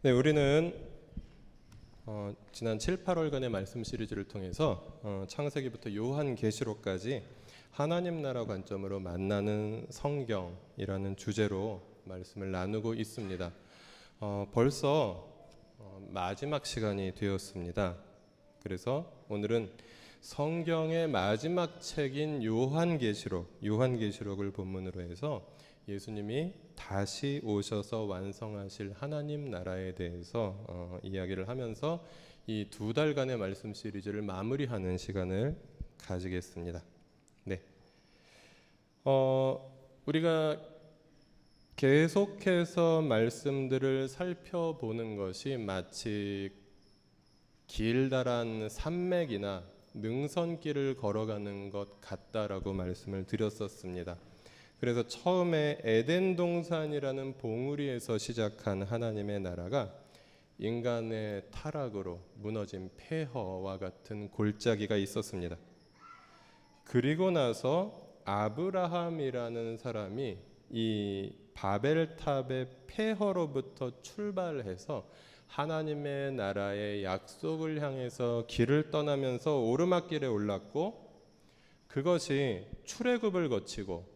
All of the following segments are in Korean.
네, 우리는 지난 7, 8월간의 말씀 시리즈를 통해서 창세기부터 요한계시록까지 하나님 나라 관점으로 만나는 성경이라는 주제로 말씀을 나누고 있습니다. 벌써 마지막 시간이 되었습니다. 그래서 오늘은 성경의 마지막 책인 요한계시록을 본문으로 해서 예수님이 다시 오셔서 완성하실 하나님 나라에 대해서 이야기를 하면서 이 2달간의 말씀 시리즈를 마무리하는 시간을 가지겠습니다. 네, 우리가 계속해서 말씀들을 살펴보는 것이 마치 길다란 산맥이나 능선길을 걸어가는 것 같다라고 말씀을 드렸었습니다. 그래서 처음에 에덴 동산이라는 봉우리에서 시작한 하나님의 나라가 인간의 타락으로 무너진 폐허와 같은 골짜기가 있었습니다. 그리고 나서 아브라함이라는 사람이 이 바벨탑의 폐허로부터 출발해서 하나님의 나라의 약속을 향해서 길을 떠나면서 오르막길에 올랐고, 그것이 출애굽을 거치고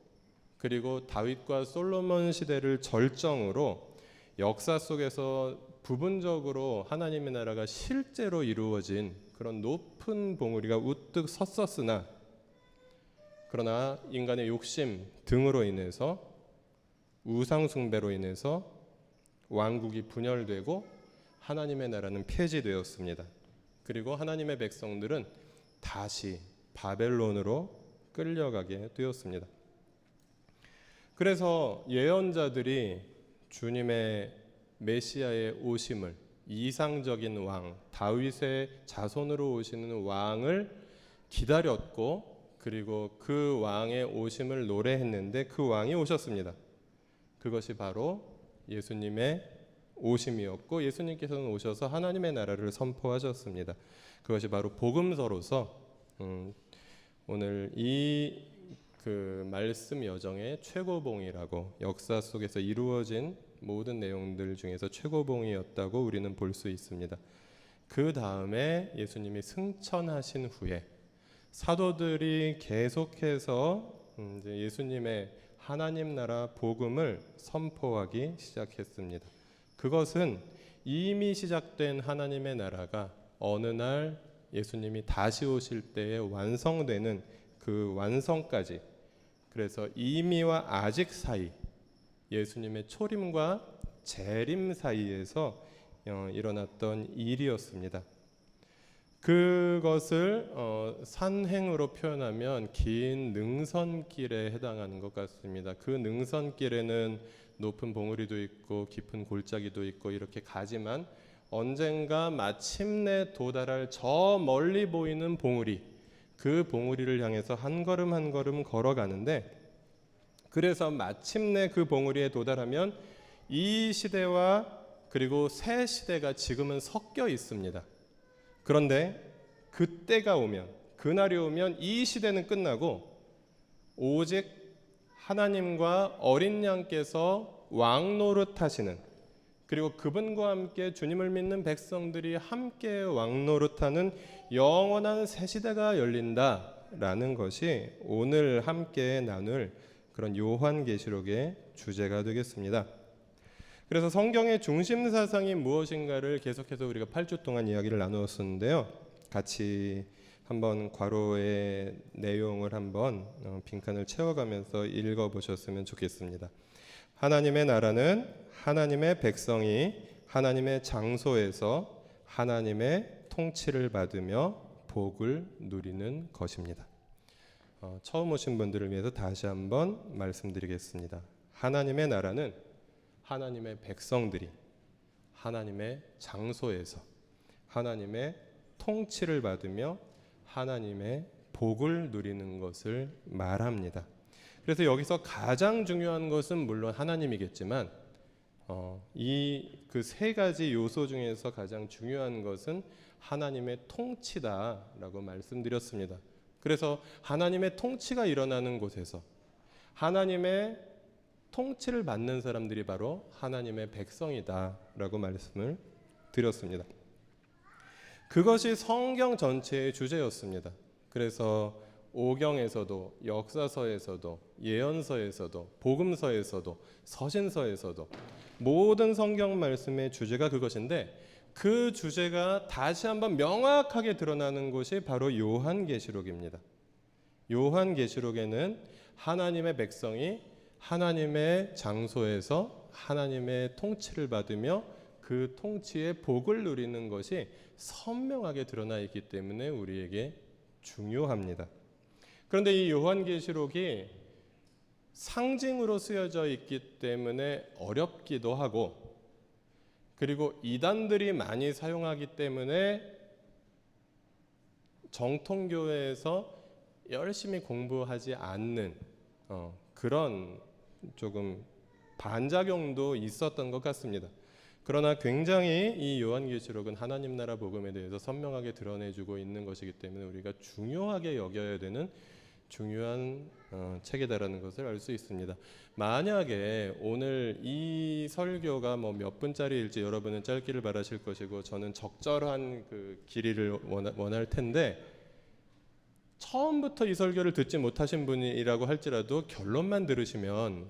그리고 다윗과 솔로몬 시대를 절정으로 역사 속에서 부분적으로 하나님의 나라가 실제로 이루어진 그런 높은 봉우리가 우뚝 섰었으나, 그러나 인간의 욕심 등으로 인해서 우상 숭배로 인해서 왕국이 분열되고 하나님의 나라는 폐지되었습니다. 그리고 하나님의 백성들은 다시 바벨론으로 끌려가게 되었습니다. 그래서 예언자들이 주님의 메시아의 오심을, 이상적인 왕, 다윗의 자손으로 오시는 왕을 기다렸고, 그리고 그 왕의 오심을 노래했는데 그 왕이 오셨습니다. 그것이 바로 예수님의 오심이었고, 예수님께서는 오셔서 하나님의 나라를 선포하셨습니다. 그것이 바로 복음서로서 오늘 이 말씀 여정의 최고봉이라고, 역사 속에서 이루어진 모든 내용들 중에서 최고봉이었다고 우리는 볼 수 있습니다. 그 다음에 예수님이 승천하신 후에 사도들이 계속해서 이제 예수님의 하나님 나라 복음을 선포하기 시작했습니다. 그것은 이미 시작된 하나님의 나라가 어느 날 예수님이 다시 오실 때에 완성되는 그 완성까지, 그래서 이미와 아직 사이, 예수님의 초림과 재림 사이에서 일어났던 일이었습니다. 그것을 산행으로 표현하면 긴 능선길에 해당하는 것 같습니다. 그 능선길에는 높은 봉우리도 있고 깊은 골짜기도 있고 이렇게 가지만, 언젠가 마침내 도달할 저 멀리 보이는 봉우리, 그 봉우리를 향해서 한 걸음 한 걸음 걸어가는데, 그래서 마침내 그 봉우리에 도달하면 이 시대와 그리고 새 시대가 지금은 섞여 있습니다. 그런데 그때가 오면, 그날이 오면 이 시대는 끝나고 오직 하나님과 어린 양께서 왕노릇하시는, 그리고 그분과 함께 주님을 믿는 백성들이 함께 왕노릇하는 영원한 새 시대가 열린다라는 것이 오늘 함께 나눌 그런 요한계시록의 주제가 되겠습니다. 그래서 성경의 중심 사상이 무엇인가를 계속해서 우리가 8주 동안 이야기를 나누었었는데요. 같이 한번 괄호의 내용을 한번 빈칸을 채워가면서 읽어보셨으면 좋겠습니다. 하나님의 나라는 하나님의 백성이 하나님의 장소에서 하나님의 통치를 받으며 복을 누리는 것입니다. 처음 오신 분들을 위해서 다시 한번 말씀드리겠습니다. 하나님의 나라는 하나님의 백성들이 하나님의 장소에서 하나님의 통치를 받으며 하나님의 복을 누리는 것을 말합니다. 그래서 여기서 가장 중요한 것은 물론 하나님이겠지만 이 그 세 가지 요소 중에서 가장 중요한 것은 하나님의 통치다라고 말씀드렸습니다. 그래서 하나님의 통치가 일어나는 곳에서, 하나님의 통치를 받는 사람들이 바로 하나님의 백성이다라고 말씀을 드렸습니다. 그것이 성경 전체의 주제였습니다. 그래서 오경에서도 역사서에서도 예언서에서도 복음서에서도 서신서에서도 모든 성경 말씀의 주제가 그것인데, 그 주제가 다시 한번 명확하게 드러나는 곳이 바로 요한계시록입니다. 요한계시록에는 하나님의 백성이 하나님의 장소에서 하나님의 통치를 받으며 그 통치의 복을 누리는 것이 선명하게 드러나 있기 때문에 우리에게 중요합니다. 그런데 이 요한계시록이 상징으로 쓰여져 있기 때문에 어렵기도 하고, 그리고 이단들이 많이 사용하기 때문에 정통교회에서 열심히 공부하지 않는 그런 조금 반작용도 있었던 것 같습니다. 그러나 굉장히 이 요한계시록은 하나님 나라 복음에 대해서 선명하게 드러내주고 있는 것이기 때문에 우리가 중요하게 여겨야 되는 중요한 책이다라는 것을 알 수 있습니다. 만약에 오늘 이 설교가 뭐 몇 분짜리일지 여러분은 짧기를 바라실 것이고, 저는 적절한 그 길이를 원할 텐데, 처음부터 이 설교를 듣지 못하신 분이라고 할지라도 결론만 들으시면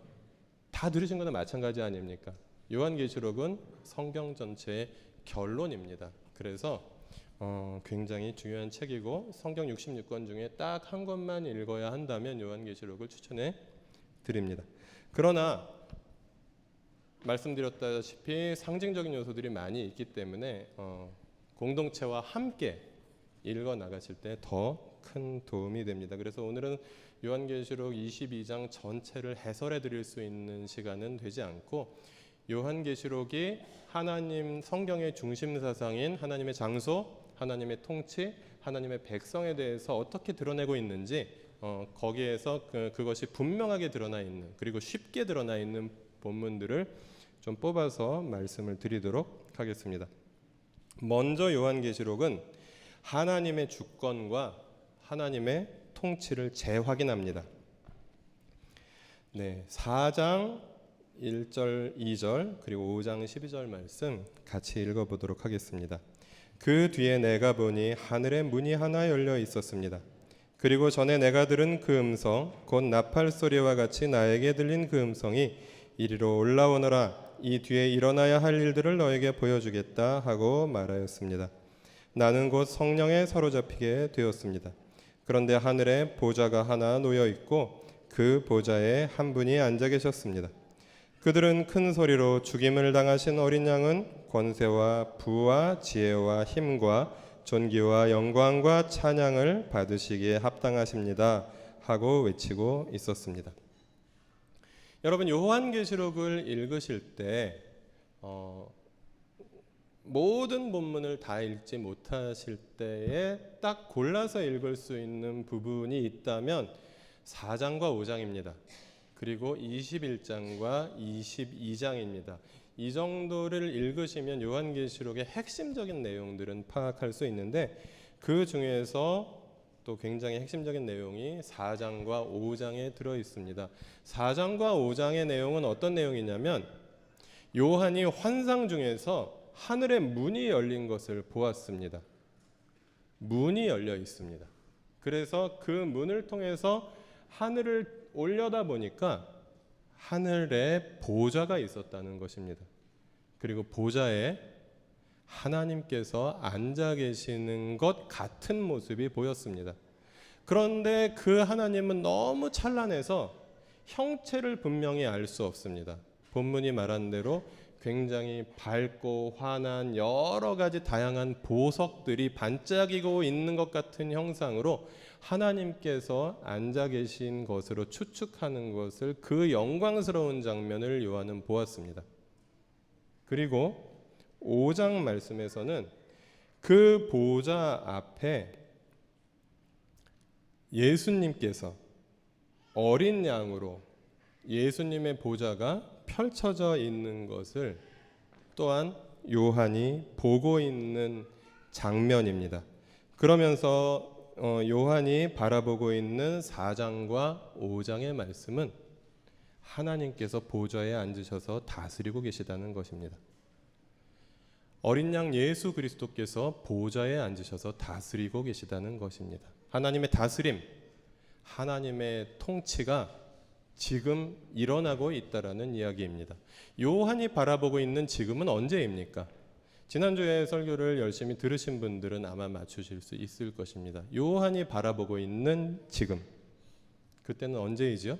다 들으신 거나 마찬가지 아닙니까? 요한계시록은 성경 전체의 결론입니다. 그래서 굉장히 중요한 책이고, 성경 66권 중에 딱 한 권만 읽어야 한다면 요한계시록을 추천해 드립니다. 그러나 말씀드렸다시피 상징적인 요소들이 많이 있기 때문에 공동체와 함께 읽어 나가실 때 더 큰 도움이 됩니다. 그래서 오늘은 요한계시록 22장 전체를 해설해 드릴 수 있는 시간은 되지 않고, 요한계시록이 하나님 성경의 중심 사상인 하나님의 장소, 하나님의 통치, 하나님의 백성에 대해서 어떻게 드러내고 있는지 거기에서 그것이 분명하게 드러나 있는, 그리고 쉽게 드러나 있는 본문들을 좀 뽑아서 말씀을 드리도록 하겠습니다. 먼저 요한계시록은 하나님의 주권과 하나님의 통치를 재확인합니다. 4장 1절, 2절 그리고 5장 12절 말씀 같이 읽어보도록 하겠습니다. 그 뒤에 내가 보니 하늘의 문이 하나 열려 있었습니다. 그리고 전에 내가 들은 그 음성, 곧 나팔 소리와 같이 나에게 들린 그 음성이 이리로 올라오너라, 이 뒤에 일어나야 할 일들을 너에게 보여주겠다 하고 말하였습니다. 나는 곧 성령에 사로잡히게 되었습니다. 그런데 하늘에 보좌가 하나 놓여 있고 그 보좌에 한 분이 앉아 계셨습니다. 그들은 큰 소리로 죽임을 당하신 어린 양은 권세와 부와 지혜와 힘과 존귀와 영광과 찬양을 받으시기에 합당하십니다 하고 외치고 있었습니다. 여러분, 요한계시록을 읽으실 때 모든 본문을 다 읽지 못하실 때에 딱 골라서 읽을 수 있는 부분이 있다면 4장과 5장입니다. 그리고 21장과 22장입니다. 이 정도를 읽으시면 요한계시록의 핵심적인 내용들은 파악할 수 있는데, 그 중에서 또 굉장히 핵심적인 내용이 4장과 5장에 들어 있습니다. 4장과 5장의 내용은 어떤 내용이냐면, 요한이 환상 중에서 하늘의 문이 열린 것을 보았습니다. 문이 열려 있습니다. 그래서 그 문을 통해서 하늘을 올려다 보니까 하늘에 보좌가 있었다는 것입니다. 그리고 보좌에 하나님께서 앉아 계시는 것 같은 모습이 보였습니다. 그런데 그 하나님은 너무 찬란해서 형체를 분명히 알 수 없습니다. 본문이 말한 대로 굉장히 밝고 환한 여러 가지 다양한 보석들이 반짝이고 있는 것 같은 형상으로 하나님께서 앉아 계신 것으로 추측하는 것을, 그 영광스러운 장면을 요한은 보았습니다. 그리고 5장 말씀에서는 그 보좌 앞에 예수님께서 어린 양으로 예수님의 보좌가 펼쳐져 있는 것을 또한 요한이 보고 있는 장면입니다. 그러면서 요한이 바라보고 있는 4장과 5장의 말씀은 하나님께서 보좌에 앉으셔서 다스리고 계시다는 것입니다. 어린 양 예수 그리스도께서 보좌에 앉으셔서 다스리고 계시다는 것입니다. 하나님의 다스림, 하나님의 통치가 지금 일어나고 있다라는 이야기입니다. 요한이 바라보고 있는 지금은 언제입니까? 지난주에 설교를 열심히 들으신 분들은 아마 맞추실 수 있을 것입니다. 요한이 바라보고 있는 지금, 그때는 언제이죠?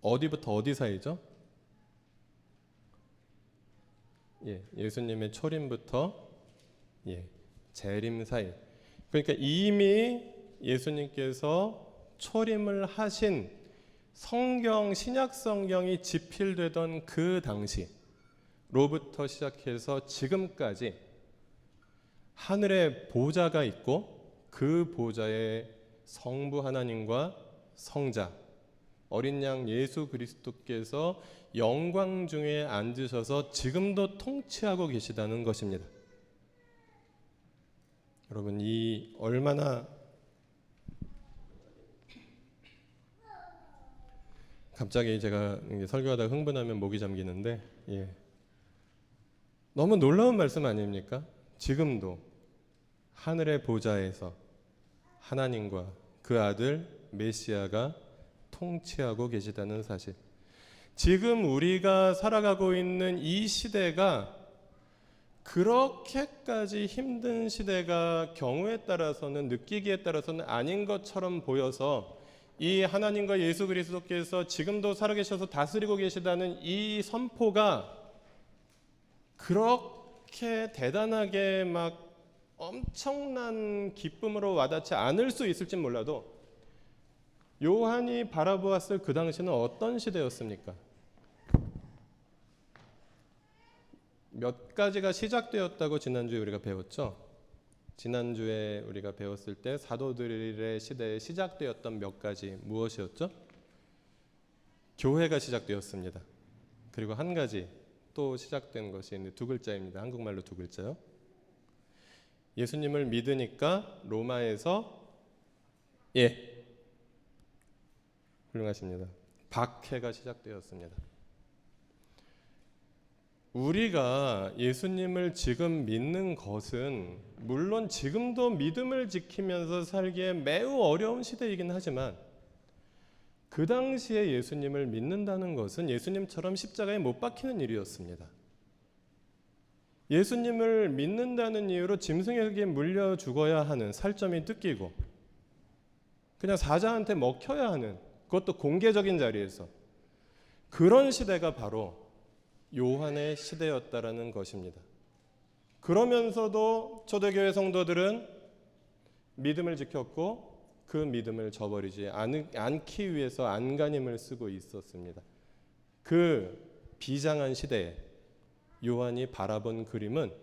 어디부터 어디 사이죠? 예수님의 초림부터 재림 사이. 그러니까 이미 예수님께서 초림을 하신 성경, 신약 성경이 집필되던 그 당시로부터 시작해서 지금까지 하늘에 보좌가 있고 그 보좌에 성부 하나님과 성자 어린 양 예수 그리스도께서 영광 중에 앉으셔서 지금도 통치하고 계시다는 것입니다. 여러분, 이 얼마나 갑자기 제가 설교하다가 흥분하면 목이 잠기는데 너무 놀라운 말씀 아닙니까? 지금도 하늘의 보좌에서 하나님과 그 아들 메시아가 통치하고 계시다는 사실. 지금 우리가 살아가고 있는 이 시대가 그렇게까지 힘든 시대가 경우에 따라서는, 느끼기에 따라서는 아닌 것처럼 보여서 이 하나님과 예수 그리스도께서 지금도 살아계셔서 다스리고 계시다는 이 선포가 그렇게 대단하게 막 엄청난 기쁨으로 와닿지 않을 수 있을지 몰라도 요한이 바라보았을 그 당시는 어떤 시대였습니까? 몇 가지가 시작되었다고 지난주에 우리가 배웠죠? 지난주에 우리가 배웠을 때 사도들의 시대에 시작되었던 몇 가지 무엇이었죠? 교회가 시작되었습니다. 그리고 한 가지 또 시작된 것이 두 글자입니다. 한국말로 두 글자요. 예수님을 믿으니까 로마에서 훌륭하십니다. 박해가 시작되었습니다. 우리가 예수님을 지금 믿는 것은 물론 지금도 믿음을 지키면서 살기에 매우 어려운 시대이긴 하지만 그 당시에 예수님을 믿는다는 것은 예수님처럼 십자가에 못 박히는 일이었습니다. 예수님을 믿는다는 이유로 짐승에게 물려 죽어야 하는, 살점이 뜯기고 그냥 사자한테 먹혀야 하는, 그것도 공개적인 자리에서, 그런 시대가 바로 요한의 시대였다라는 것입니다. 그러면서도 초대교회 성도들은 믿음을 지켰고 그 믿음을 저버리지 않기 위해서 안간힘을 쓰고 있었습니다. 그 비장한 시대에 요한이 바라본 그림은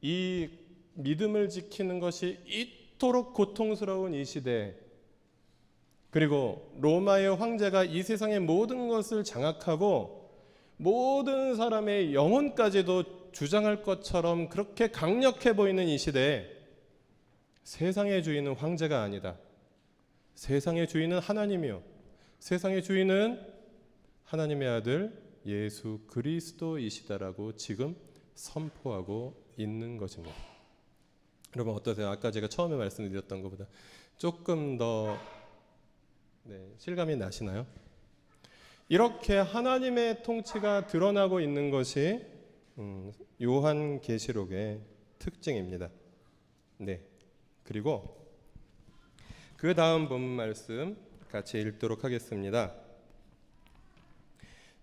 이 믿음을 지키는 것이 이토록 고통스러운 이 시대에, 그리고 로마의 황제가 이 세상의 모든 것을 장악하고 모든 사람의 영혼까지도 주장할 것처럼 그렇게 강력해 보이는 이 시대에 세상의 주인은 황제가 아니다. 세상의 주인은 하나님이요. 세상의 주인은 하나님의 아들 예수 그리스도이시다라고 지금 선포하고 있는 것입니다. 여러분 어떠세요? 아까 제가 처음에 말씀드렸던 것보다 조금 더 실감이 나시나요? 이렇게 하나님의 통치가 드러나고 있는 것이 요한계시록의 특징입니다. 그리고 그 다음 본문 말씀 같이 읽도록 하겠습니다.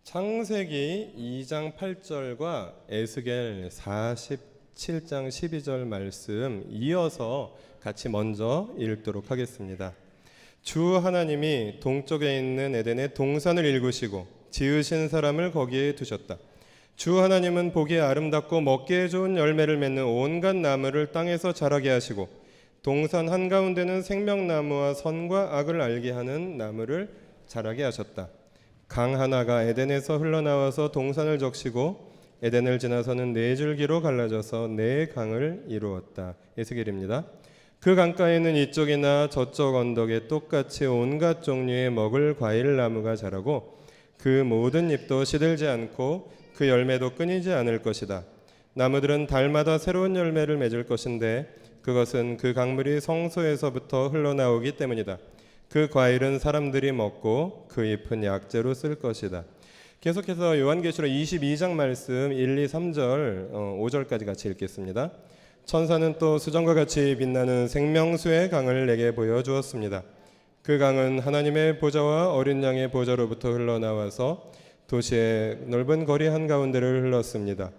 창세기 2장 8절과 에스겔 47장 12절 말씀 이어서 같이 먼저 읽도록 하겠습니다. 주 하나님이 동쪽에 있는 에덴에 동산을 일구시고 지으신 사람을 거기에 두셨다. 주 하나님은 보기에 아름답고 먹기에 좋은 열매를 맺는 온갖 나무를 땅에서 자라게 하시고 동산 한가운데는 생명나무와 선과 악을 알게 하는 나무를 자라게 하셨다. 강 하나가 에덴에서 흘러나와서 동산을 적시고 에덴을 지나서는 네 줄기로 갈라져서 네 강을 이루었다. 에스겔입니다. 그 강가에는 이쪽이나 저쪽 언덕에 똑같이 온갖 종류의 먹을 과일 나무가 자라고 그 모든 잎도 시들지 않고 그 열매도 끊이지 않을 것이다. 나무들은 달마다 새로운 열매를 맺을 것인데 그것은 그 강물이 성소에서부터 흘러나오기 때문이다. 그 과일은 사람들이 먹고 그 잎은 약재로 쓸 것이다. 계속해서 요한계시록 22장 말씀 1, 2, 3절 5절까지 같이 읽겠습니다. 천사는 또 수정과 같이 빛나는 생명수의 강을 내게 보여주었습니다. 그 강은 하나님의 보좌와 어린 양의 보좌로부터 흘러나와서 도시의 넓은 거리 한가운데를 흘렀습니다.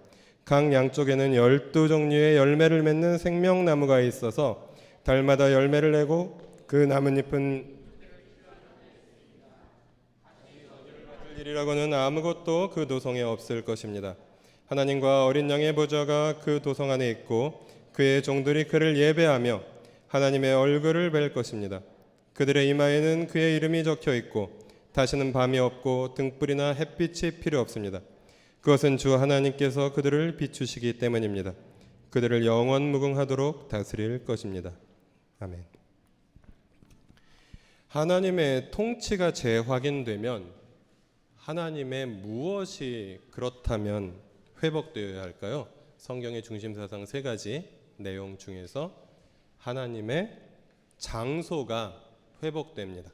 강 양쪽에는 12종류의 열매를 맺는 생명나무가 있어서 달마다 열매를 내고 그 나뭇잎은 일이라고는 아무것도 그 도성에 없을 것입니다. 하나님과 어린 양의 보좌가 그 도성 안에 있고 그의 종들이 그를 예배하며 하나님의 얼굴을 뵐 것입니다. 그들의 이마에는 그의 이름이 적혀 있고 다시는 밤이 없고 등불이나 햇빛이 필요 없습니다. 그것은 주 하나님께서 그들을 비추시기 때문입니다. 그들을 영원 무궁하도록 다스릴 것입니다. 아멘. 하나님의 통치가 재확인되면 하나님의 무엇이 그렇다면 회복되어야 할까요? 성경의 중심사상 세 가지 내용 중에서 하나님의 장소가 회복됩니다.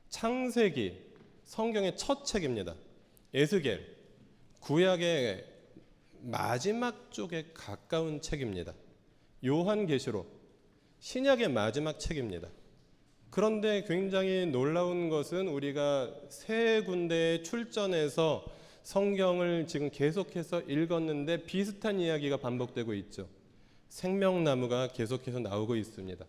창세기 성경의 첫 책입니다. 에스겔 구약의 마지막 쪽에 가까운 책입니다. 요한계시록 신약의 마지막 책입니다. 그런데 굉장히 놀라운 것은 우리가 세 군데에 출전해서 성경을 지금 계속해서 읽었는데 비슷한 이야기가 반복되고 있죠. 생명나무가 계속해서 나오고 있습니다.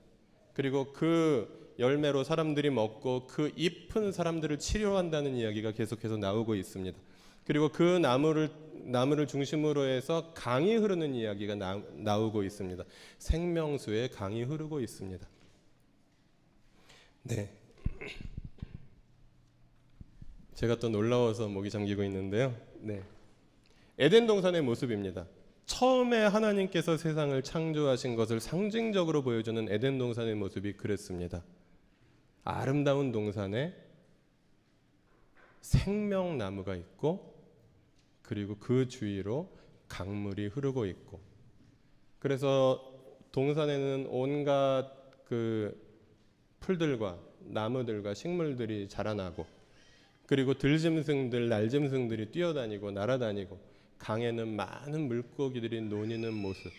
그리고 그 열매로 사람들이 먹고 그 잎은 사람들을 치료한다는 이야기가 계속해서 나오고 있습니다. 그리고 그 나무를 중심으로 해서 강이 흐르는 이야기가 나오고 있습니다. 생명수의 강이 흐르고 있습니다. 네, 제가 또 놀라워서 목이 잠기고 있는데요. 네, 에덴 동산의 모습입니다. 처음에 하나님께서 세상을 창조하신 것을 상징적으로 보여주는 에덴 동산의 모습이 그랬습니다. 아름다운 동산에 생명나무가 있고 그리고 그 주위로 강물이 흐르고 있고, 그래서 동산에는 온갖 그 풀들과 나무들과 식물들이 자라나고, 그리고 들짐승들, 날짐승들이 뛰어다니고 날아다니고, 강에는 많은 물고기들이 노니는 모습,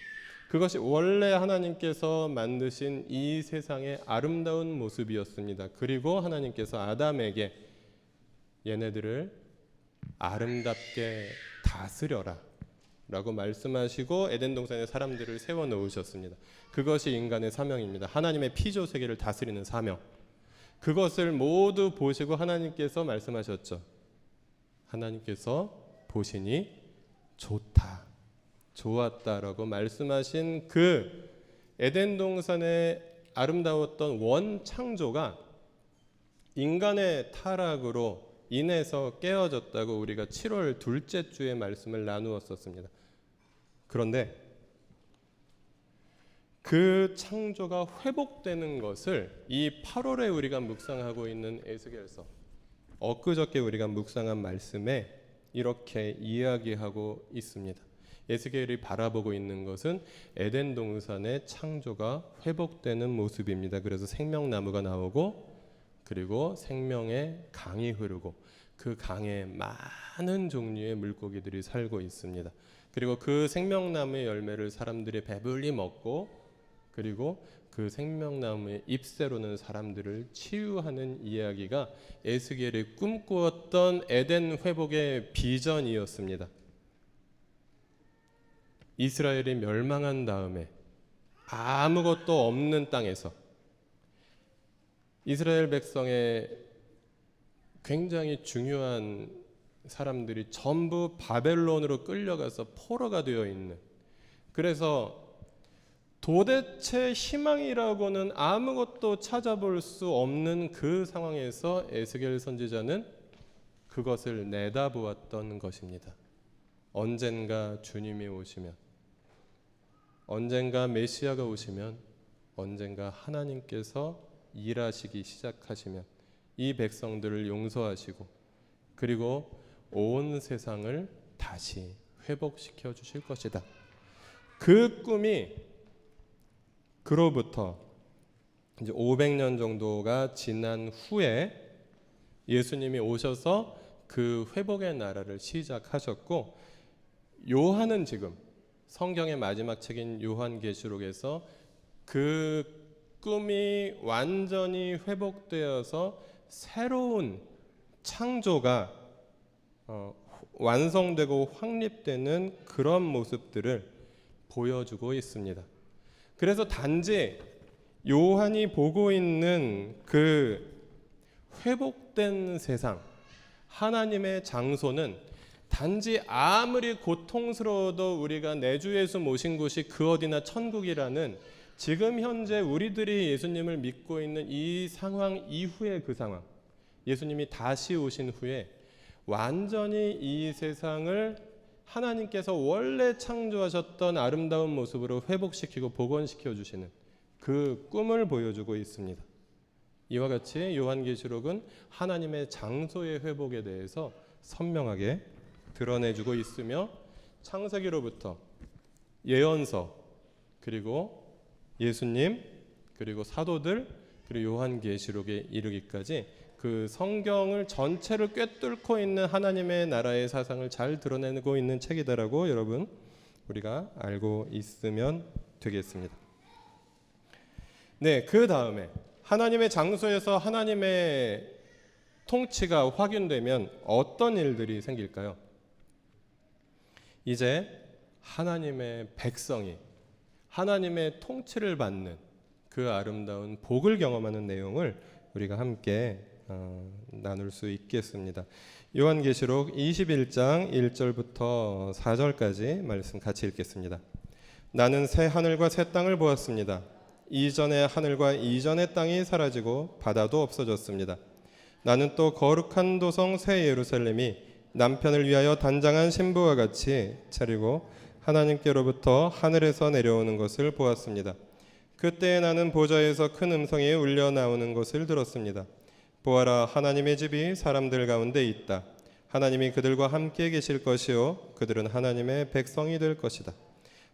그것이 원래 하나님께서 만드신 이 세상의 아름다운 모습이었습니다. 그리고 하나님께서 아담에게 얘네들을 아름답게 다스려라 라고 말씀하시고 에덴 동산에 사람들을 세워놓으셨습니다. 그것이 인간의 사명입니다. 하나님의 피조 세계를 다스리는 사명. 그것을 모두 보시고 하나님께서 말씀하셨죠. 하나님께서 보시니 좋다, 좋았다라고 말씀하신 그 에덴 동산의 아름다웠던 원창조가 인간의 타락으로 인해서 깨어졌다고 우리가 7월 둘째 주에 말씀을 나누었었습니다. 그런데 그 창조가 회복되는 것을 이 8월에 우리가 묵상하고 있는 에스겔서, 엊그저께 우리가 묵상한 말씀에 이렇게 이야기하고 있습니다. 에스겔이 바라보고 있는 것은 에덴 동산의 창조가 회복되는 모습입니다. 그래서 생명나무가 나오고, 그리고 생명의 강이 흐르고, 그 강에 많은 종류의 물고기들이 살고 있습니다. 그리고 그 생명나무의 열매를 사람들이 배불리 먹고, 그리고 그 생명나무의 잎새로는 사람들을 치유하는 이야기가 에스겔이 꿈꾸었던 에덴 회복의 비전이었습니다. 이스라엘이 멸망한 다음에 아무것도 없는 땅에서 이스라엘 백성의 굉장히 중요한 사람들이 전부 바벨론으로 끌려가서 포로가 되어 있는, 그래서 도대체 희망이라고는 아무것도 찾아볼 수 없는 그 상황에서 에스겔 선지자는 그것을 내다보았던 것입니다. 언젠가 주님이 오시면, 언젠가 메시아가 오시면 언젠가 하나님께서 일하시기 시작하시면 이 백성들을 용서하시고 그리고 온 세상을 다시 회복시켜 주실 것이다. 그 꿈이 그로부터 이제 500년 정도가 지난 후에 예수님이 오셔서 그 회복의 나라를 시작하셨고, 요한은 지금 성경의 마지막 책인 요한계시록에서 그 꿈이 완전히 회복되어서 새로운 창조가 완성되고 확립되는 그런 모습들을 보여주고 있습니다. 그래서 단지 요한이 보고 있는 그 회복된 세상, 하나님의 장소는 단지 아무리 고통스러워도 우리가 내 주 예수 모신 곳이 그 어디나 천국이라는 지금 현재 우리들이 예수님을 믿고 있는 이 상황 이후의 그 상황, 예수님이 다시 오신 후에 완전히 이 세상을 하나님께서 원래 창조하셨던 아름다운 모습으로 회복시키고 복원시켜 주시는 그 꿈을 보여주고 있습니다. 이와 같이 요한계시록은 하나님의 장소의 회복에 대해서 선명하게 드러내주고 있으며, 창세기로부터 예언서, 그리고 예수님, 그리고 사도들, 그리고 요한계시록에 이르기까지 그 성경을 전체를 꿰뚫고 있는 하나님의 나라의 사상을 잘 드러내고 있는 책이다라고 여러분 우리가 알고 있으면 되겠습니다. 네, 그 다음에 하나님의 장소에서 하나님의 통치가 확인되면 어떤 일들이 생길까요? 이제 하나님의 백성이 하나님의 통치를 받는 그 아름다운 복을 경험하는 내용을 우리가 함께 나눌 수 있겠습니다. 요한계시록 21장 1절부터 4절까지 말씀 같이 읽겠습니다. 나는 새 하늘과 새 땅을 보았습니다. 이전의 하늘과 이전의 땅이 사라지고 바다도 없어졌습니다. 나는 또 거룩한 도성 새 예루살렘이 남편을 위하여 단장한 신부와 같이 차리고 하나님께로부터 하늘에서 내려오는 것을 보았습니다. 그때 나는 보좌에서 큰 음성이 울려 나오는 것을 들었습니다. 보아라, 하나님의 집이 사람들 가운데 있다. 하나님이 그들과 함께 계실 것이요 그들은 하나님의 백성이 될 것이다.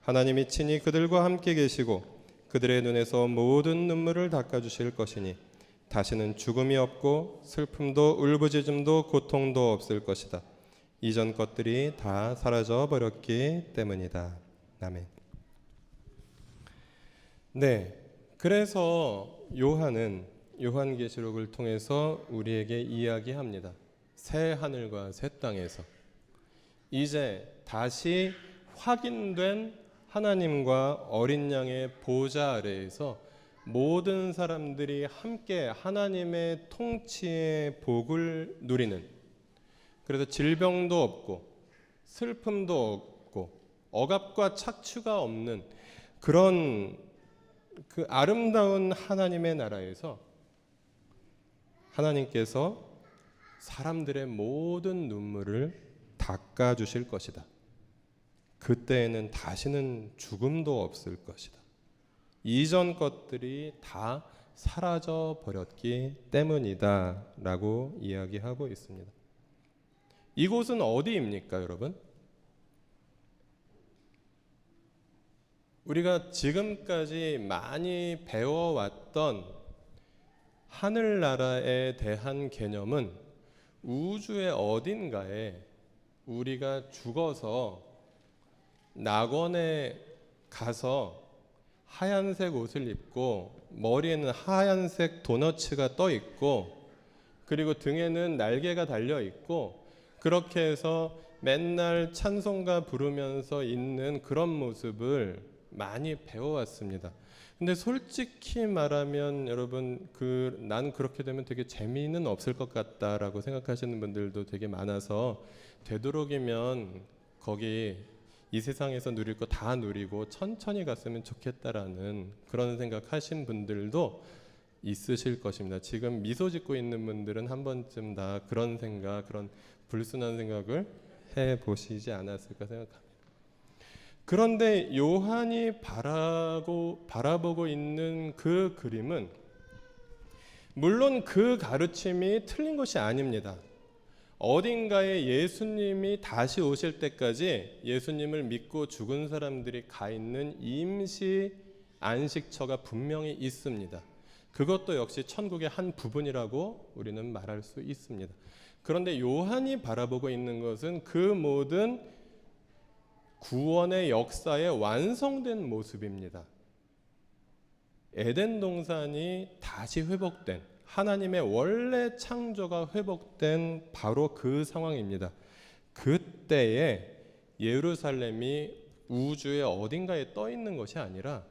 하나님이 친히 그들과 함께 계시고 그들의 눈에서 모든 눈물을 닦아주실 것이니 다시는 죽음이 없고 슬픔도 울부짖음도 고통도 없을 것이다. 이전 것들이 다 사라져 버렸기 때문이다. 아멘. 네, 그래서 요한은 요한계시록을 통해서 우리에게 이야기합니다. 새 하늘과 새 땅에서 이제 다시 확인된 하나님과 어린 양의 보좌 아래에서 모든 사람들이 함께 하나님의 통치의 복을 누리는, 그래서 질병도 없고 슬픔도 없고 억압과 착취가 없는 그런 그 아름다운 하나님의 나라에서 하나님께서 사람들의 모든 눈물을 닦아주실 것이다. 그때에는 다시는 죽음도 없을 것이다. 이전 것들이 다 사라져 버렸기 때문이다 라고 이야기하고 있습니다. 이곳은 어디입니까, 여러분? 우리가 지금까지 많이 배워왔던 하늘나라에 대한 개념은 우주의 어딘가에 우리가 죽어서 낙원에 가서 하얀색 옷을 입고 머리에는 하얀색 도너츠가 떠 있고 그리고 등에는 날개가 달려 있고 그렇게 해서 맨날 찬송가 부르면서 있는 그런 모습을 많이 배워왔습니다. 근데 솔직히 말하면 여러분 난 그렇게 되면 되게 재미는 없을 것 같다라고 생각하시는 분들도 되게 많아서 되도록이면 거기 이 세상에서 누릴 거 다 누리고 천천히 갔으면 좋겠다라는 그런 생각하신 분들도 있으실 것입니다. 지금 미소 짓고 있는 분들은 한 번쯤 다 그런 생각, 그런 불순한 생각을 해보시지 않았을까 생각합니다. 그런데 요한이 바라보고 있는 그 그림은 물론 그 가르침이 틀린 것이 아닙니다. 어딘가에 예수님이 다시 오실 때까지 예수님을 믿고 죽은 사람들이 가 있는 임시 안식처가 분명히 있습니다. 그것도 역시 천국의 한 부분이라고 우리는 말할 수 있습니다. 그런데 요한이 바라보고 있는 것은 그 모든 구원의 역사의 완성된 모습입니다. 에덴 동산이 다시 회복된, 하나님의 원래 창조가 회복된 바로 그 상황입니다. 그때에 예루살렘이 우주의 어딘가에 떠 있는 것이 아니라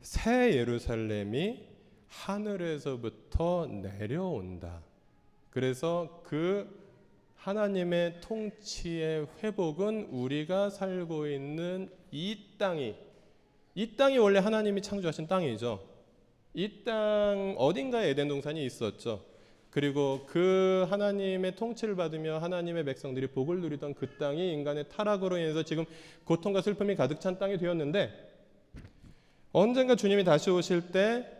새 예루살렘이 하늘에서부터 내려온다. 그래서 그 하나님의 통치의 회복은 우리가 살고 있는 이 땅이 원래 하나님이 창조하신 땅이죠. 이 땅 어딘가에 에덴 동산이 있었죠. 그리고 그 하나님의 통치를 받으며 하나님의 백성들이 복을 누리던 그 땅이 인간의 타락으로 인해서 지금 고통과 슬픔이 가득 찬 땅이 되었는데, 언젠가 주님이 다시 오실 때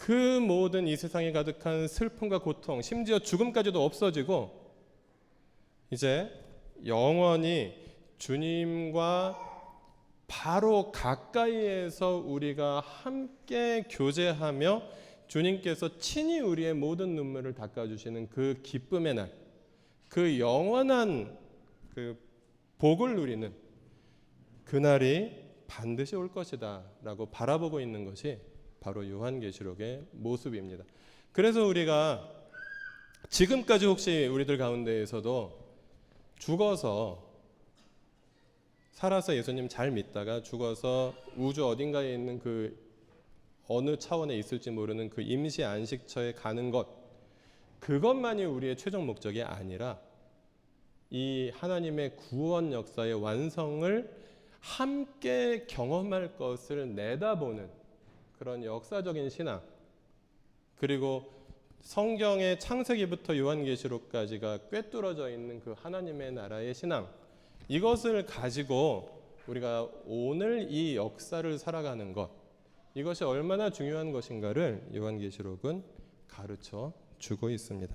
그 모든 이 세상에 가득한 슬픔과 고통, 심지어 죽음까지도 없어지고 이제 영원히 주님과 바로 가까이에서 우리가 함께 교제하며 주님께서 친히 우리의 모든 눈물을 닦아주시는 그 기쁨의 날, 그 영원한 그 복을 누리는 그날이 반드시 올 것이다 라고 바라보고 있는 것이 바로 요한계시록의 모습입니다. 그래서 우리가 지금까지 혹시 우리들 가운데에서도 죽어서 살아서 예수님 잘 믿다가 죽어서 우주 어딘가에 있는 그 어느 차원에 있을지 모르는 그 임시 안식처에 가는 것, 그것만이 우리의 최종 목적이 아니라 이 하나님의 구원 역사의 완성을 함께 경험할 것을 내다보는 그런 역사적인 신앙, 그리고 성경의 창세기부터 요한계시록까지가 꿰뚫어져 있는 그 하나님의 나라의 신앙, 이것을 가지고 우리가 오늘 이 역사를 살아가는 것, 이것이 얼마나 중요한 것인가를 요한계시록은 가르쳐 주고 있습니다.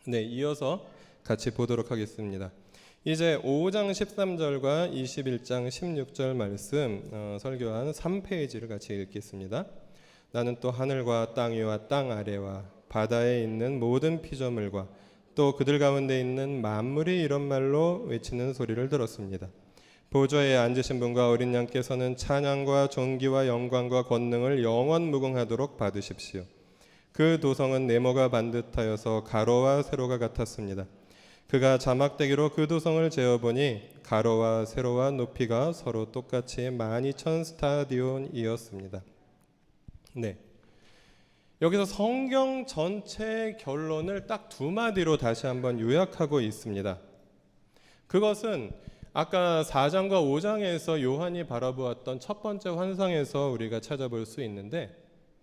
네, 이어서 같이 보도록 하겠습니다. 이제 5장 13절과 21장 16절 말씀 설교한 3페이지를 같이 읽겠습니다. 나는 또 하늘과 땅 위와 땅 아래와 바다에 있는 모든 피조물과 또 그들 가운데 있는 만물이 이런 말로 외치는 소리를 들었습니다. 보좌에 앉으신 분과 어린 양께서는 찬양과 존귀와 영광과 권능을 영원 무궁하도록 받으십시오. 그 도성은 네모가 반듯하여서 가로와 세로가 같았습니다. 그가 자막대기로 그 도성을 재어보니 가로와 세로와 높이가 서로 똑같이 12,000 스타디온이었습니다. 네, 여기서 성경 전체의 결론을 딱 두 마디로 다시 한번 요약하고 있습니다. 그것은 아까 4장과 5장에서 요한이 바라보았던 첫 번째 환상에서 우리가 찾아볼 수 있는데,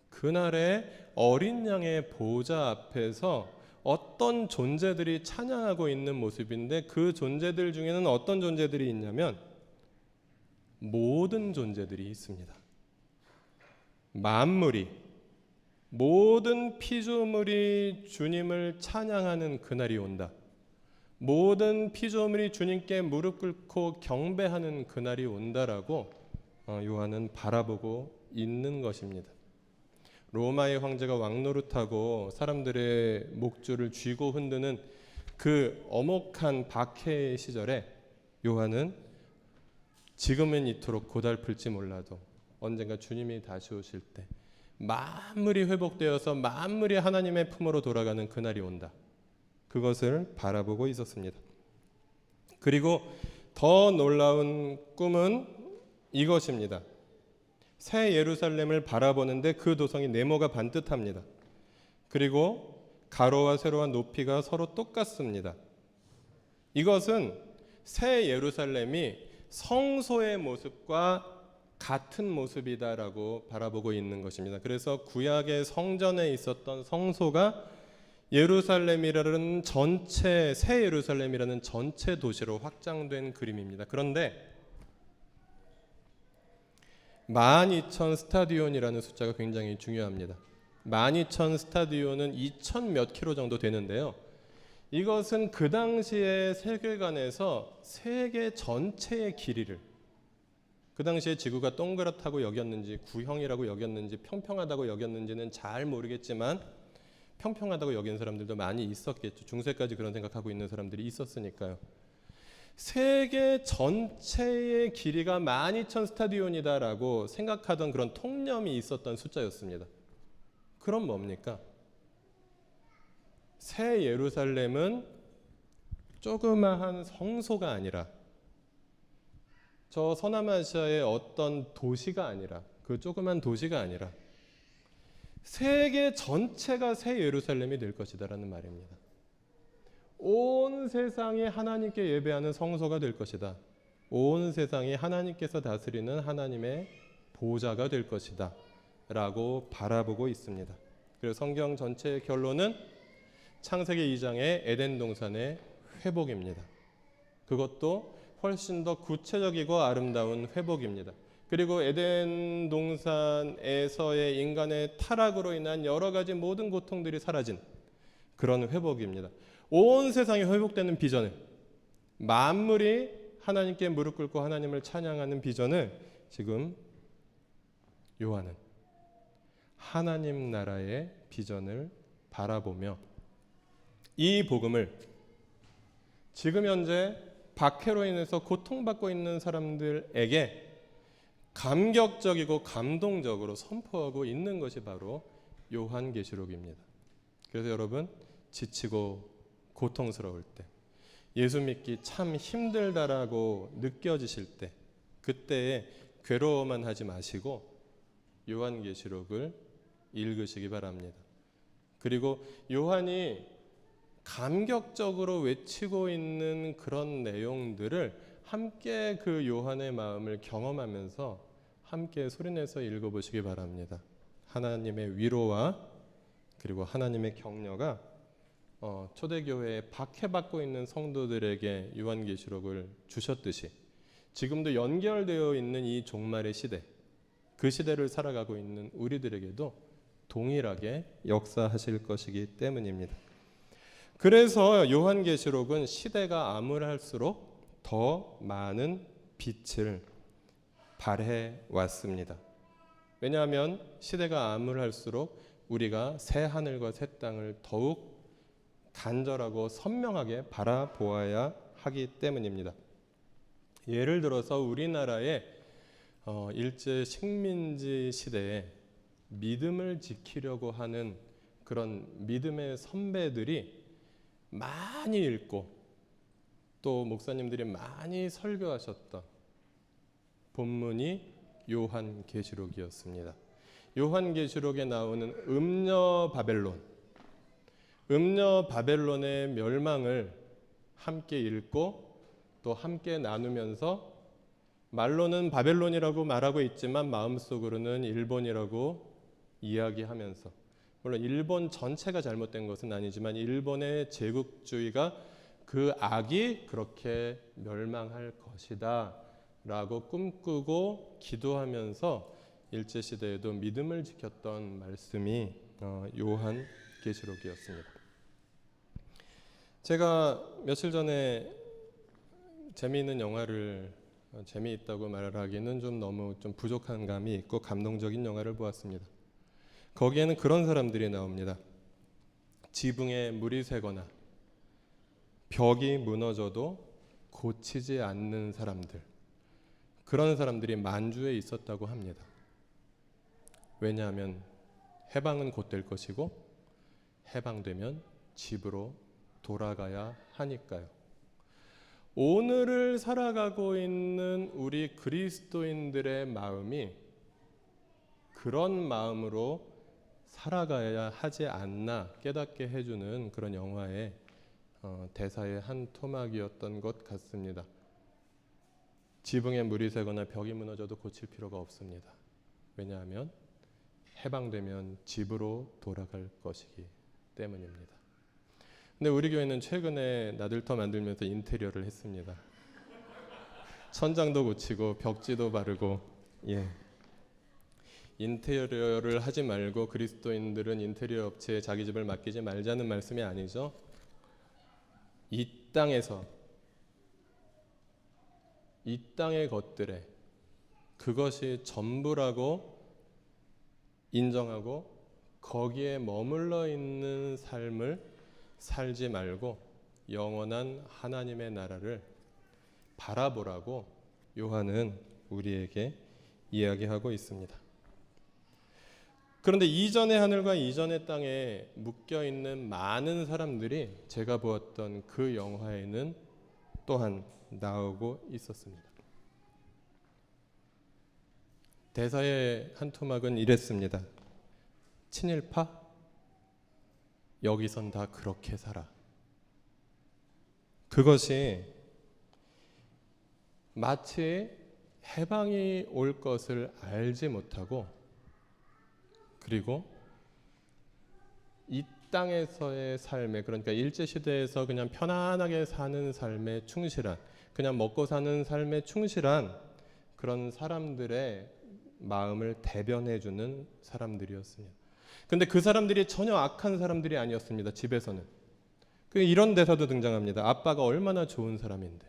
그날의 어린 양의 보좌 앞에서 어떤 존재들이 찬양하고 있는 모습인데, 그 존재들 중에는 어떤 존재들이 있냐면 모든 존재들이 있습니다. 만물이, 모든 피조물이 주님을 찬양하는 그날이 온다. 모든 피조물이 주님께 무릎 꿇고 경배하는 그날이 온다라고 요한은 바라보고 있는 것입니다. 로마의 황제가 왕노릇하고 사람들의 목줄을 쥐고 흔드는 그 엄혹한 박해 시절에 요한은 지금은 이토록 고달플지 몰라도 언젠가 주님이 다시 오실 때 만물이 회복되어서 만물이 하나님의 품으로 돌아가는 그날이 온다. 그것을 바라보고 있었습니다. 그리고 더 놀라운 꿈은 이것입니다. 새 예루살렘을 바라보는데 그 도성이 네모가 반듯합니다. 그리고 가로와 세로와 높이가 서로 똑같습니다. 이것은 새 예루살렘이 성소의 모습과 같은 모습이다라고 바라보고 있는 것입니다. 그래서 구약의 성전에 있었던 성소가 예루살렘이라는 전체, 새 예루살렘이라는 전체 도시로 확장된 그림입니다. 그런데 12,000 스타디온이라는 숫자가 굉장히 중요합니다. 12,000 스타디온은 2,000 몇 킬로 정도 되는데요. 이것은 그 당시에 세계관에서 세계 전체의 길이를, 그 당시에 지구가 동그랗다고 여겼는지 구형이라고 여겼는지 평평하다고 여겼는지는 잘 모르겠지만 평평하다고 여긴 사람들도 많이 있었겠죠. 중세까지 그런 생각하고 있는 사람들이 있었으니까요. 세계 전체의 길이가 12,000 스타디온이다라고 생각하던 그런 통념이 있었던 숫자였습니다. 그럼 뭡니까? 새 예루살렘은 조그마한 성소가 아니라, 저 서남아시아의 어떤 도시가 아니라, 그 조그만 도시가 아니라 세계 전체가 새 예루살렘이 될 것이다라는 말입니다. 온 세상이 하나님께 예배하는 성소가 될 것이다. 온 세상이 하나님께서 다스리는 하나님의 보좌가 될 것이다 라고 바라보고 있습니다. 그래서 성경 전체의 결론은 창세기 2장의 에덴 동산의 회복입니다. 그것도 훨씬 더 구체적이고 아름다운 회복입니다. 그리고 에덴 동산에서의 인간의 타락으로 인한 여러 가지 모든 고통들이 사라진 그런 회복입니다. 온 세상이 회복되는 비전을, 만물이 하나님께 무릎 꿇고 하나님을 찬양하는 비전을 지금 요한은 하나님 나라의 비전을 바라보며 이 복음을 지금 현재 박해로 인해서 고통받고 있는 사람들에게 감격적이고 감동적으로 선포하고 있는 것이 바로 요한계시록입니다. 그래서 여러분, 지치고 고통스러울 때, 예수 믿기 참 힘들다라고 느껴지실 때, 그때에 괴로워만 하지 마시고 요한계시록을 읽으시기 바랍니다. 그리고 요한이 감격적으로 외치고 있는 그런 내용들을 함께 그 요한의 마음을 경험하면서 함께 소리내서 읽어보시기 바랍니다. 하나님의 위로와 그리고 하나님의 격려가 초대교회에 박해받고 있는 성도들에게 요한계시록을 주셨듯이 지금도 연결되어 있는 이 종말의 시대, 그 시대를 살아가고 있는 우리들에게도 동일하게 역사하실 것이기 때문입니다. 그래서 요한계시록은 시대가 암울할수록 더 많은 빛을 발해 왔습니다. 왜냐하면 시대가 암울할수록 우리가 새 하늘과 새 땅을 더욱 간절하고 선명하게 바라보아야 하기 때문입니다. 예를 들어서 우리나라의 일제 식민지 시대에 믿음을 지키려고 하는 그런 믿음의 선배들이 많이 읽고 또 목사님들이 많이 설교하셨던 본문이 요한계시록이었습니다. 요한계시록에 나오는 음녀 바벨론의 멸망을 함께 읽고 또 함께 나누면서 말로는 바벨론이라고 말하고 있지만 마음속으로는 일본이라고 이야기하면서, 물론 일본 전체가 잘못된 것은 아니지만 일본의 제국주의가 그 악이 그렇게 멸망할 것이다 라고 꿈꾸고 기도하면서 일제시대에도 믿음을 지켰던 말씀이 요한계시록이었습니다. 제가 며칠 전에 재미있는 영화를 재미있다고 말하기는 너무 부족한 감이 있고 감동적인 영화를 보았습니다. 거기에는 그런 사람들이 나옵니다. 지붕에 물이 새거나 벽이 무너져도 고치지 않는 사람들, 그런 사람들이 만주에 있었다고 합니다. 왜냐하면 해방은 곧 될 것이고 해방되면 집으로 돌아가야 하니까요. 오늘을 살아가고 있는 우리 그리스도인들의 마음이 그런 마음으로 살아가야 하지 않나 깨닫게 해주는 그런 영화의 대사의 한 토막이었던 것 같습니다. 지붕에 물이 새거나 벽이 무너져도 고칠 필요가 없습니다. 왜냐하면 해방되면 집으로 돌아갈 것이기 때문입니다. 근데 우리 교회는 최근에 나들터 만들면서 인테리어를 했습니다. 천장도 고치고 벽지도 바르고, 인테리어를 하지 말고 그리스도인들은 인테리어 업체에 자기 집을 맡기지 말자는 말씀이 아니죠. 이 땅에서 이 땅의 것들에 그것이 전부라고 인정하고 거기에 머물러 있는 삶을 살지 말고 영원한 하나님의 나라를 바라보라고 요한은 우리에게 이야기하고 있습니다. 그런데 이전의 하늘과 이전의 땅에 묶여 있는 많은 사람들이 제가 보았던 그 영화에는 또한 나오고 있었습니다. 대사의 한 토막은 이랬습니다. 친일파? 여기선 다 그렇게 살아. 그것이 마치 해방이 올 것을 알지 못하고 그리고 이 땅에서의 삶에, 그러니까 일제시대에서 그냥 편안하게 사는 삶에 충실한, 그냥 먹고 사는 삶에 충실한 그런 사람들의 마음을 대변해주는 사람들이었습니다. 근데 그 사람들이 전혀 악한 사람들이 아니었습니다. 집에서는. 이런 대사도 등장합니다. 아빠가 얼마나 좋은 사람인데.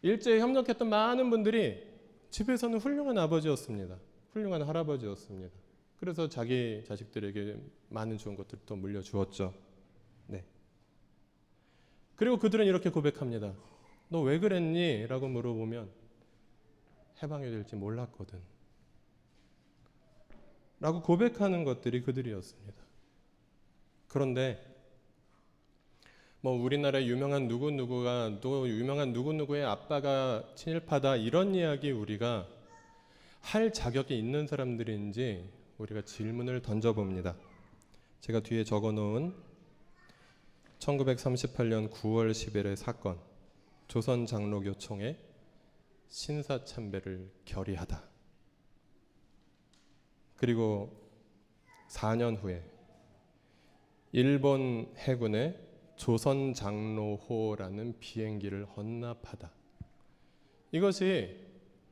일제에 협력했던 많은 분들이 집에서는 훌륭한 아버지였습니다. 훌륭한 할아버지였습니다. 그래서 자기 자식들에게 많은 좋은 것들도 물려주었죠. 네. 그리고 그들은 이렇게 고백합니다. 너 왜 그랬니? 라고 물어보면 해방이 될지 몰랐거든. 라고 고백하는 것들이 그들이었습니다. 그런데 우리나라의 유명한 누구누구가 또 유명한 누구누구의 아빠가 친일파다 이런 이야기 우리가 할 자격이 있는 사람들인지 우리가 질문을 던져봅니다. 제가 뒤에 적어놓은 1938년 9월 10일의 사건, 조선장로교총의 신사참배를 결의하다. 그리고 4년 후에 일본 해군의 조선장로호라는 비행기를 헌납하다. 이것이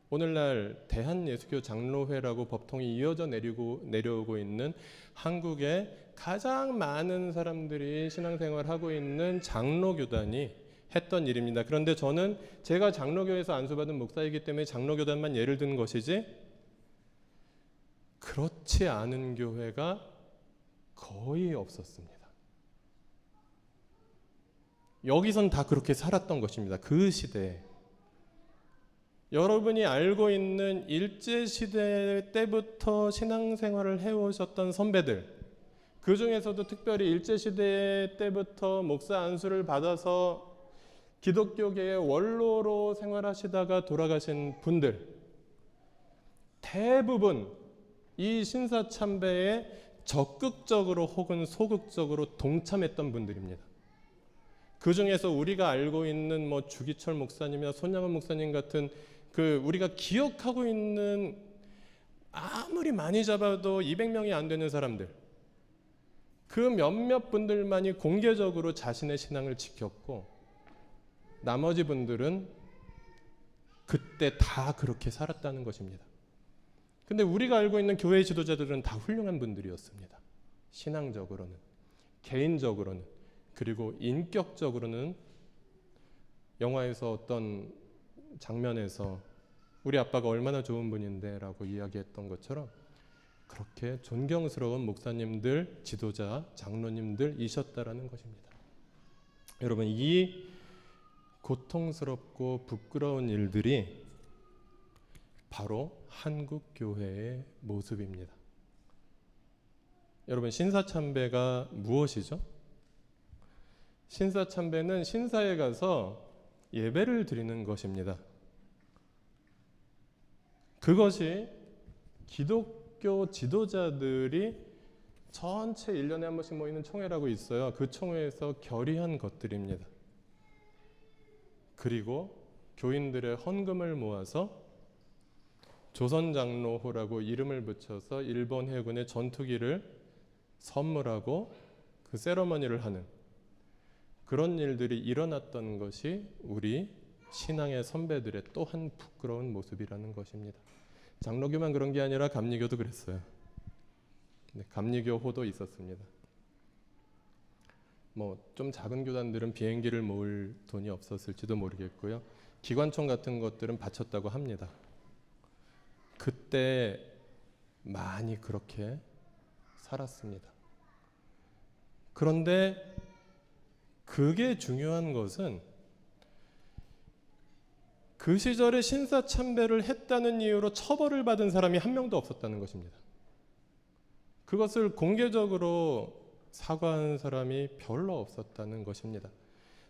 오늘날 대한예수교 장로회라고 법통이 이어져 내려오고 있는 한국의 가장 많은 사람들이 신앙생활하고 있는 장로교단이 했던 일입니다. 그런데 저는 제가 장로교에서 안수받은 목사이기 때문에 장로교단만 예를 든 것이지 그렇지 않은 교회가 거의 없었습니다. 여기선 다 그렇게 살았던 것입니다. 그 시대에. 여러분이 알고 있는 일제시대 때부터 신앙생활을 해오셨던 선배들, 그 중에서도 특별히 일제시대 때부터 목사 안수를 받아서 기독교계의 원로로 생활하시다가 돌아가신 분들, 대부분 이 신사참배에 적극적으로 혹은 소극적으로 동참했던 분들입니다. 그 중에서 우리가 알고 있는 주기철 목사님이나 손양원 목사님 같은 우리가 기억하고 있는 아무리 많이 잡아도 200명이 안 되는 사람들, 그 몇몇 분들만이 공개적으로 자신의 신앙을 지켰고 나머지 분들은 그때 다 그렇게 살았다는 것입니다. 근데 우리가 알고 있는 교회 지도자들은 다 훌륭한 분들이었습니다. 신앙적으로는, 개인적으로는, 그리고 인격적으로는 영화에서 어떤 장면에서 우리 아빠가 얼마나 좋은 분인데 라고 이야기했던 것처럼 그렇게 존경스러운 목사님들, 지도자, 장로님들이셨다라는 것입니다. 여러분, 이 고통스럽고 부끄러운 일들이 바로 한국 교회의 모습입니다. 여러분, 신사참배가 무엇이죠? 신사참배는 신사에 가서 예배를 드리는 것입니다. 그것이 기독교 지도자들이 전체 1년에 한 번씩 모이는 총회라고 있어요. 그 총회에서 결의한 것들입니다. 그리고 교인들의 헌금을 모아서 조선장로호라고 이름을 붙여서 일본 해군의 전투기를 선물하고 세러머니를 하는 그런 일들이 일어났던 것이 우리 신앙의 선배들의 또 한 부끄러운 모습이라는 것입니다. 장로교만 그런 게 아니라 감리교도 그랬어요. 네, 감리교호도 있었습니다. 좀 작은 교단들은 비행기를 모을 돈이 없었을지도 모르겠고요. 기관총 같은 것들은 바쳤다고 합니다. 그때 많이 그렇게 살았습니다. 그런데 그게 중요한 것은 그 시절에 신사참배를 했다는 이유로 처벌을 받은 사람이 한 명도 없었다는 것입니다. 그것을 공개적으로 사과한 사람이 별로 없었다는 것입니다.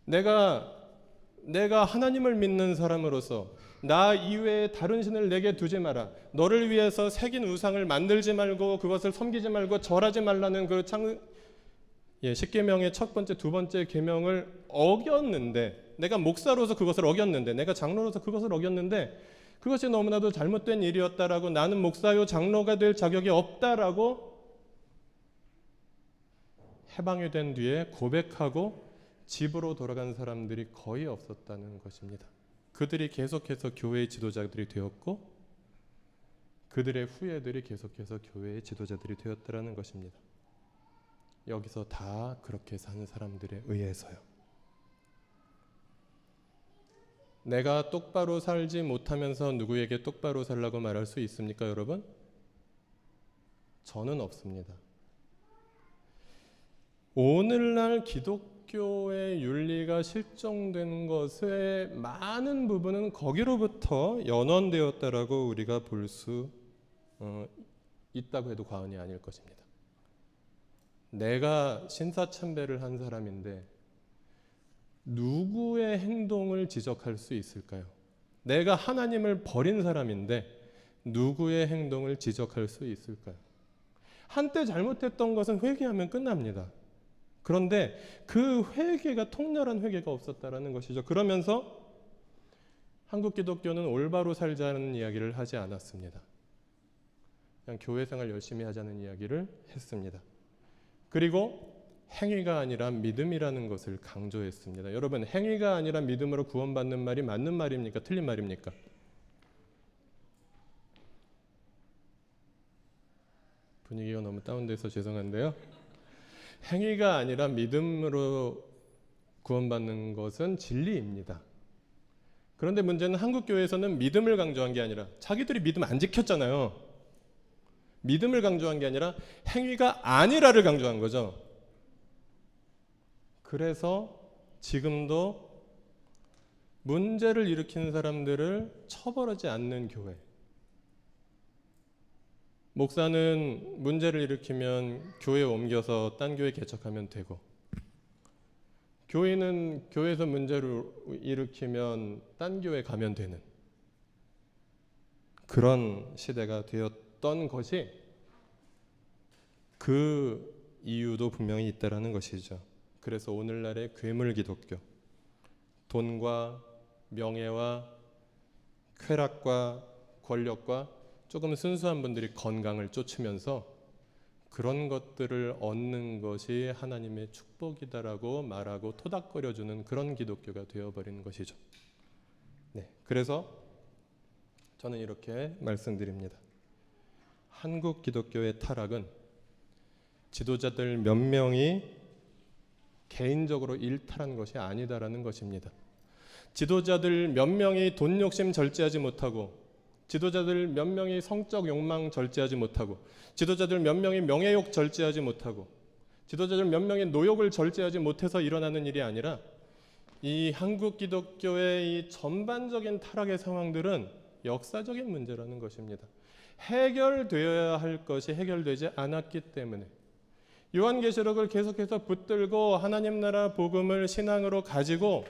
내가 하나님을 믿는 사람으로서 나 이외에 다른 신을 내게 두지 마라. 너를 위해서 새긴 우상을 만들지 말고 그것을 섬기지 말고 절하지 말라는 그 십계명의 첫 번째, 두 번째 계명을 어겼는데, 내가 목사로서 그것을 어겼는데, 내가 장로로서 그것을 어겼는데 그것이 너무나도 잘못된 일이었다라고, 나는 목사요 장로가 될 자격이 없다라고 해방이 된 뒤에 고백하고 집으로 돌아간 사람들이 거의 없었다는 것입니다. 그들이 계속해서 교회의 지도자들이 되었고 그들의 후예들이 계속해서 교회의 지도자들이 되었다는 것입니다. 여기서 다 그렇게 사는 사람들에 의해서요. 내가 똑바로 살지 못하면서 누구에게 똑바로 살라고 말할 수 있습니까, 여러분? 저는 없습니다. 오늘날 기독교의 윤리가 실종된 것의 많은 부분은 거기로부터 연원되었다라고 우리가 볼 수 있다고 해도 과언이 아닐 것입니다. 내가 신사참배를 한 사람인데 누구의 행동을 지적할 수 있을까요? 내가 하나님을 버린 사람인데 누구의 행동을 지적할 수 있을까요? 한때 잘못했던 것은 회개하면 끝납니다. 그런데 그 회개가 통렬한 회개가 없었다라는 것이죠. 그러면서 한국 기독교는 올바로 살자는 이야기를 하지 않았습니다. 그냥 교회 생활 열심히 하자는 이야기를 했습니다. 그리고 행위가 아니라 믿음이라는 것을 강조했습니다. 여러분, 행위가 아니라 믿음으로 구원받는 말이 맞는 말입니까? 틀린 말입니까? 분위기가 너무 다운돼서 죄송한데요. 행위가 아니라 믿음으로 구원받는 것은 진리입니다. 그런데 문제는 한국 교회에서는 믿음을 강조한 게 아니라, 자기들이 믿음 안 지켰잖아요. 믿음을 강조한 게 아니라 행위가 아니라를 강조한 거죠. 그래서 지금도 문제를 일으키는 사람들을 처벌하지 않는 교회. 목사는 문제를 일으키면 교회에 옮겨서 딴 교회 개척하면 되고, 교인은 교회에서 문제를 일으키면 딴 교회 가면 되는 그런 시대가 되었던 것이, 그 이유도 분명히 있다라는 것이죠. 그래서 오늘날의 괴물 기독교, 돈과 명예와 쾌락과 권력과 조금 순수한 분들이 건강을 쫓으면서 그런 것들을 얻는 것이 하나님의 축복이다라고 말하고 토닥거려주는 그런 기독교가 되어버린 것이죠. 네, 그래서 저는 이렇게 말씀드립니다. 한국 기독교의 타락은 지도자들 몇 명이 개인적으로 일탈한 것이 아니다라는 것입니다. 지도자들 몇 명이 돈 욕심 절제하지 못하고, 지도자들 몇 명이 성적 욕망 절제하지 못하고, 지도자들 몇 명이 명예욕 절제하지 못하고, 지도자들 몇 명이 노욕을 절제하지 못해서 일어나는 일이 아니라, 이 한국 기독교의 이 전반적인 타락의 상황들은 역사적인 문제라는 것입니다. 해결되어야 할 것이 해결되지 않았기 때문에, 요한계시록을 계속해서 붙들고 하나님 나라 복음을 신앙으로 가지고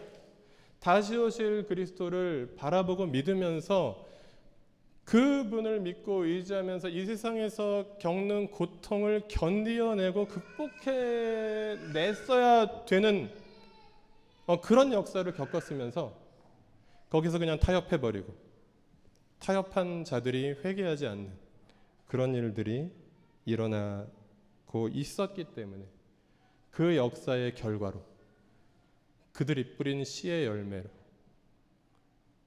다시 오실 그리스도를 바라보고 믿으면서 그분을 믿고 의지하면서 이 세상에서 겪는 고통을 견디어내고 극복해냈어야 되는 그런 역사를 겪었으면서 거기서 그냥 타협해버리고, 타협한 자들이 회개하지 않는 그런 일들이 일어나고 있었기 때문에, 그 역사의 결과로 그들이 뿌린 씨의 열매로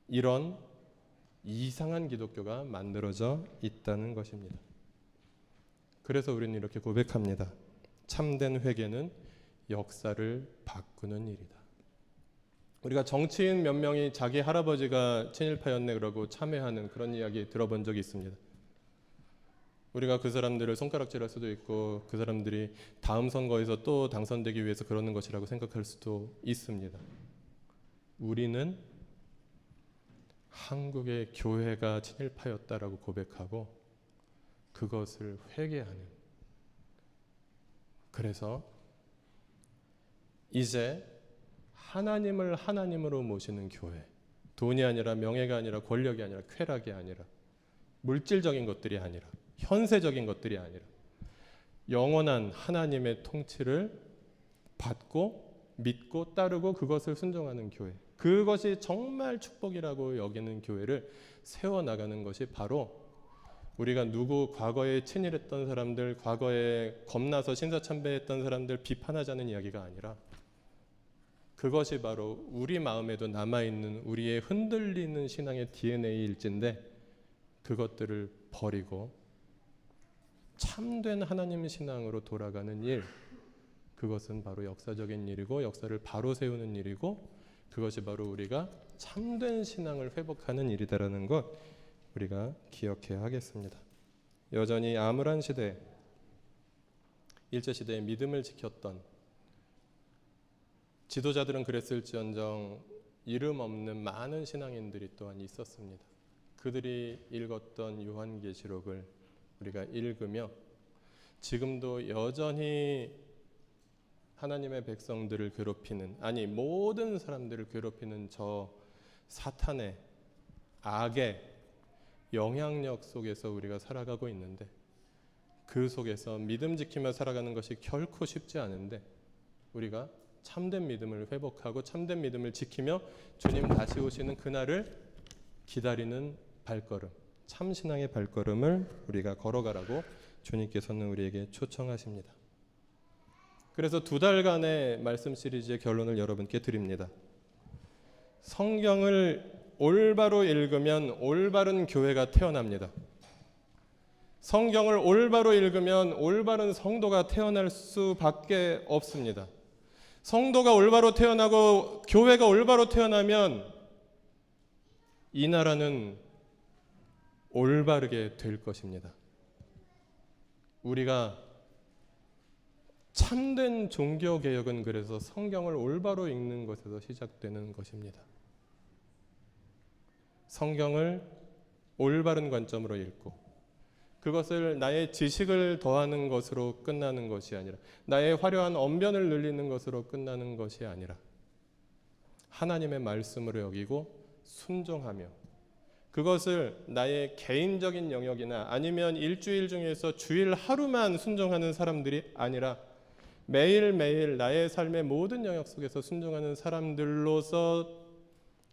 이런 이상한 기독교가 만들어져 있다는 것입니다. 그래서 우리는 이렇게 고백합니다. 참된 회개는 역사를 바꾸는 일이다. 우리가 정치인 몇 명이 자기 할아버지가 친일파였네 그러고 참회하는 그런 이야기 들어본 적이 있습니다. 우리가 그 사람들을 손가락질할 수도 있고 그 사람들이 다음 선거에서 또 당선되기 위해서 그러는 것이라고 생각할 수도 있습니다. 우리는 한국의 교회가 친일파였다라고 고백하고 그것을 회개하는, 그래서 이제 하나님을 하나님으로 모시는 교회, 돈이 아니라 명예가 아니라 권력이 아니라 쾌락이 아니라 물질적인 것들이 아니라 현세적인 것들이 아니라 영원한 하나님의 통치를 받고 믿고 따르고 그것을 순종하는 교회, 그것이 정말 축복이라고 여기는 교회를 세워나가는 것이 바로 우리가 누구 과거에 친일했던 사람들, 과거에 겁나서 신사참배했던 사람들 비판하자는 이야기가 아니라 그것이 바로 우리 마음에도 남아있는 우리의 흔들리는 신앙의 DNA일진데 그것들을 버리고 참된 하나님 신앙으로 돌아가는 일, 그것은 바로 역사적인 일이고 역사를 바로 세우는 일이고 그것이 바로 우리가 참된 신앙을 회복하는 일이다라는 것 우리가 기억해야 하겠습니다. 여전히 암울한 시대, 일제시대의 믿음을 지켰던 지도자들은 그랬을지언정 이름 없는 많은 신앙인들이 또한 있었습니다. 그들이 읽었던 요한계시록을 우리가 읽으며 지금도 여전히 하나님의 백성들을 괴롭히는, 아니 모든 사람들을 괴롭히는 저 사탄의 악의 영향력 속에서 우리가 살아가고 있는데 그 속에서 믿음 지키며 살아가는 것이 결코 쉽지 않은데 우리가 참된 믿음을 회복하고 참된 믿음을 지키며 주님 다시 오시는 그날을 기다리는 발걸음, 참신앙의 발걸음을 우리가 걸어가라고 주님께서는 우리에게 초청하십니다. 그래서 2달간의 말씀 시리즈의 결론을 여러분께 드립니다. 성경을 올바로 읽으면 올바른 교회가 태어납니다. 성경을 올바로 읽으면 올바른 성도가 태어날 수밖에 없습니다. 성도가 올바로 태어나고 교회가 올바로 태어나면 이 나라는 올바르게 될 것입니다. 우리가 참된 종교개혁은 그래서 성경을 올바로 읽는 것에서 시작되는 것입니다. 성경을 올바른 관점으로 읽고 그것을 나의 지식을 더하는 것으로 끝나는 것이 아니라 나의 화려한 언변을 늘리는 것으로 끝나는 것이 아니라 하나님의 말씀으로 여기고 순종하며 그것을 나의 개인적인 영역이나 아니면 일주일 중에서 주일 하루만 순종하는 사람들이 아니라 매일매일 나의 삶의 모든 영역 속에서 순종하는 사람들로서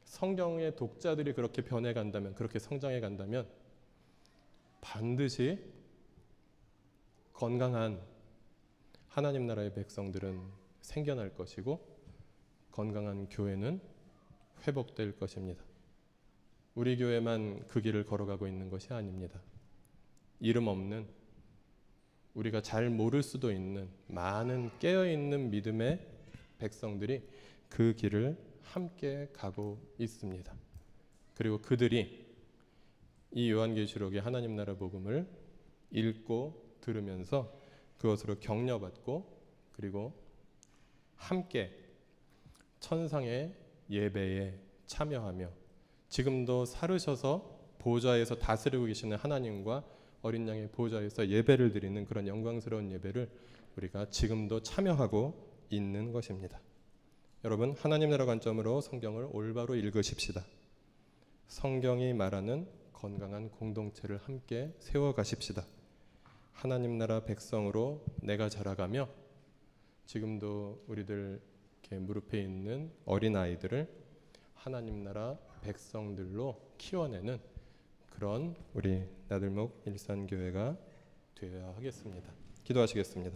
성경의 독자들이 그렇게 변해간다면, 그렇게 성장해간다면 반드시 건강한 하나님 나라의 백성들은 생겨날 것이고 건강한 교회는 회복될 것입니다. 우리 교회만 그 길을 걸어가고 있는 것이 아닙니다. 이름 없는, 우리가 잘 모를 수도 있는 많은 깨어있는 믿음의 백성들이 그 길을 함께 가고 있습니다. 그리고 그들이 이 요한계시록의 하나님 나라 복음을 읽고 들으면서 그것으로 격려받고 그리고 함께 천상의 예배에 참여하며 지금도 살으셔서 보좌에서 다스리고 계시는 하나님과 어린 양의 보좌에서 예배를 드리는 그런 영광스러운 예배를 우리가 지금도 참여하고 있는 것입니다. 여러분, 하나님 나라 관점으로 성경을 올바로 읽으십시다. 성경이 말하는 건강한 공동체를 함께 세워가십시다. 하나님 나라 백성으로 내가 자라가며 지금도 우리들 이렇게 무릎에 있는 어린 아이들을 하나님 나라 백성들로 키워내는 그런 우리 나들목 일산교회가 되어야 하겠습니다. 기도하시겠습니다.